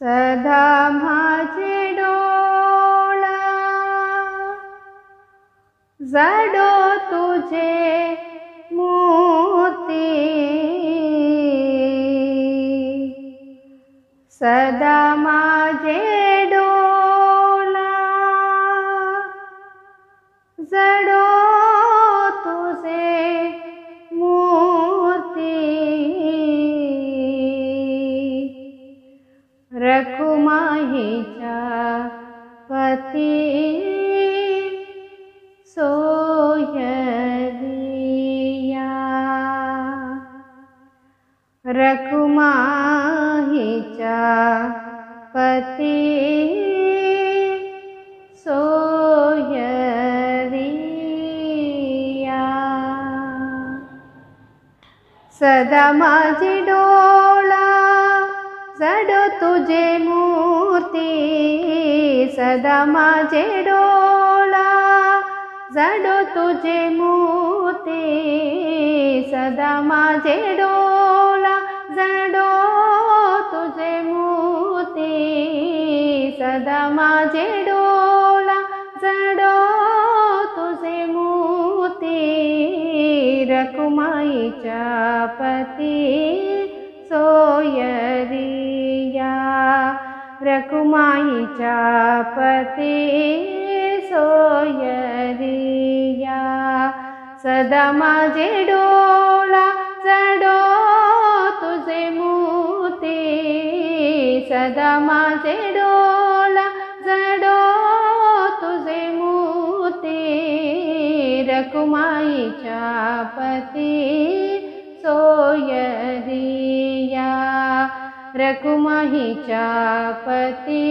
सदा माझे डोळा जडो तुझे मोती, सदा माझे डोळा जडो तुझे मोती, रखुमाईच्या पती सोयरिया, रखुमाईच्या पती सोयरिया, सदा माझे डोळा जडो तुझे मूर्ती, सदा माझे डोळा जडो तुझे मूर्ती, सदा माझे डोळा जडो तुझे मूर्ती, सदा माझे डोळा जडो तुझे मूर्ती, रखुमाईच्या पती सोयरिया, रखुमाईच्या पती सोयरिया, सदा माझे डोळा जडो तुझे मोती, सदा माझे डोळा जडो तुझे मोती, रखुमाईच्या पती सोयरिया, रखुमाईच्या पती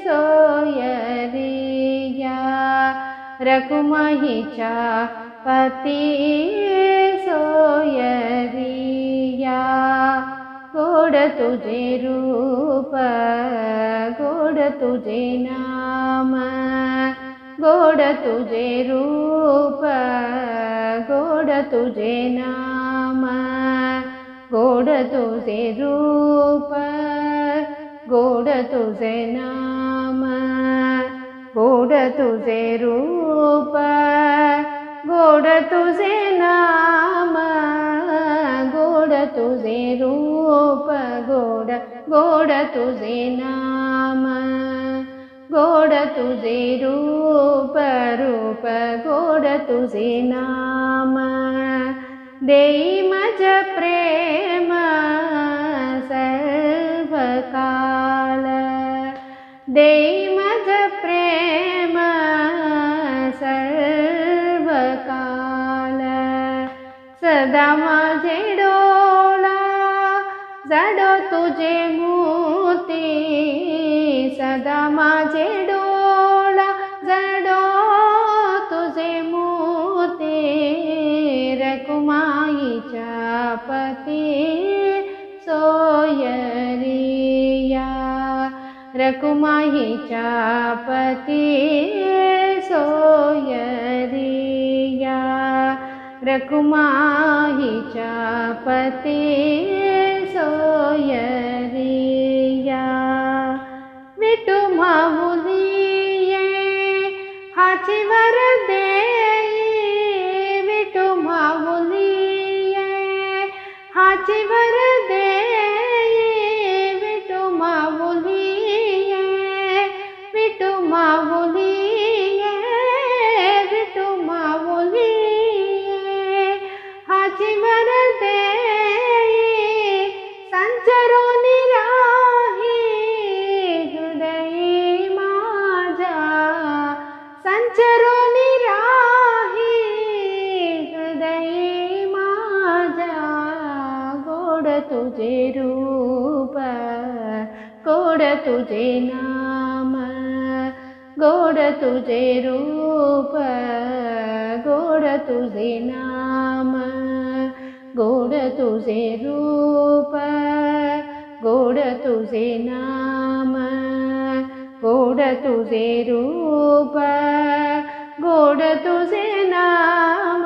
सोयरिया, रखुमाईच्या पती सोयरिया, गोड तुझे रूप गोड तुझे नाम, गोड तुझे रूप गोड तुझे नाम, गोड तुझे रूप गोड तुझे नाम, गोड तुझे रूप गोड तुझे नाम, गोड तुझे रूप गोड गोड तुझे नाम, गोड तुझे रूप रूप गोड तुझे नाम, देई मज प्रेम सर्वकाल, देई मज प्रेम सर्वकाल, सदा माझे डोळा जडो तुझे मूर्ती, सदा माझे डोळा जडो तुझे मूर्ती, रखुमाईच्या पती सोयरिया, रखुमाईच्या पती सोयरिया, रखुमाईच्या पती सोयरिया, विठू माऊलिये हाची वर देई, विठू माऊलिये हाची वर देई, विठू माऊलिये विठू माऊलिये विठू माऊलिये हाची वर देई, संचरोनी राही हृदयी माझा, संचरोनी राही हृदयी माझा, गोड तुझे रूप गोड तुझे नाम, गोड तुझे रूप गोड तुझे नाम, गोड तुझे रूप गोड तुझे नाम, गोड तुझे रूप गोड तुझे नाम,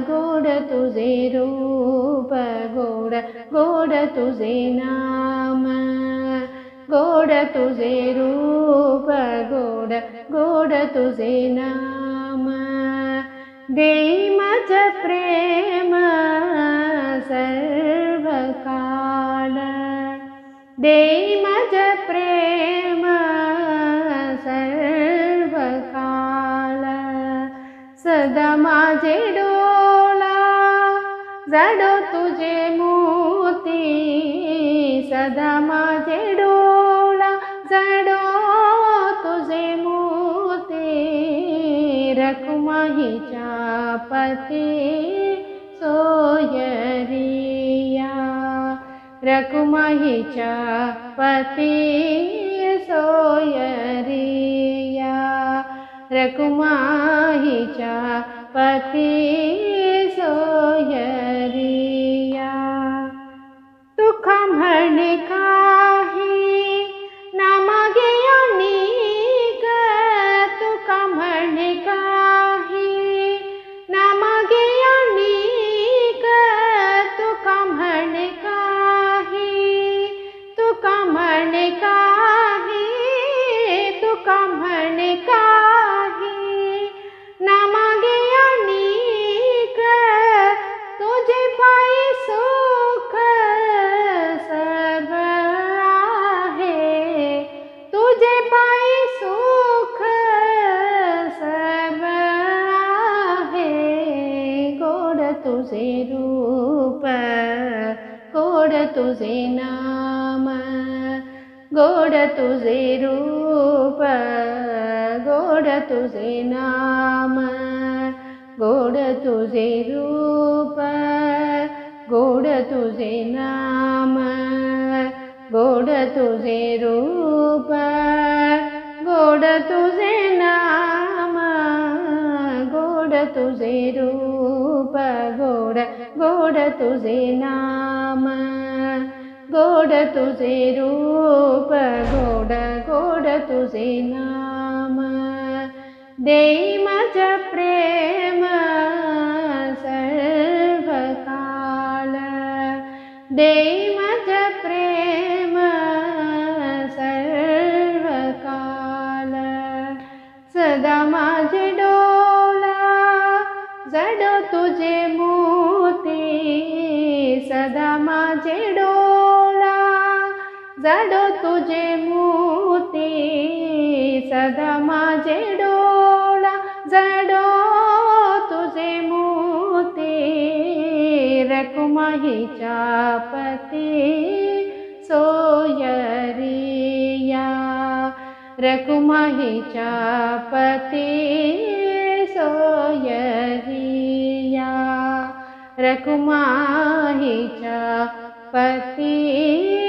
गोड तुझे रूप गोड गोड तुझे नाम, गोड तुझे रूप गोड गोड तुझे नाम देई माझ प्रेम सर्व काळ देई माझ प्रेम सर्व काळ सदा माझे डोला जडो तुझे मोती सदा माझे डोला जडो तुझे मोती रखुमाईच्या पती सोयरिया रखुमाईच्या पती सोयरिया रखुमाईच्या पती सोयरिया तुका म्हणे काही ना मागे अनेक तुका म्हणे काही ना मागे अनेक तुका म्हणे काही तुका म्हणे काही तुका म्हणे काही ना मागे अनेक तुझे पायी सुख सर्व आहे तुझे पायी सुख सर्व आहे गोड तुझे रूप गोड तुझे नाम गोड तुझे रूप गोड तुझे नाम गोड तुझे रूप गोड तुझे नाम गोड तुझे रूप गोड तुझे नाम गोड तुझे रूप गोड गोड तुझे नाम गोड तुझे रूप गोड गोड तुझे नाम देई माझ प्रेम सर्व काळ देई माझ प्रेम सर्व काळ सदा माझे डोला जडो तुझे मोती सदा माझे डोला जडो तुझे मोती सदा माझे डोला जडो तुझे मोती रखुमाईच्या पती सोयरिया रखुमाईच्या पती सोयरिया रखुमाईच्या पती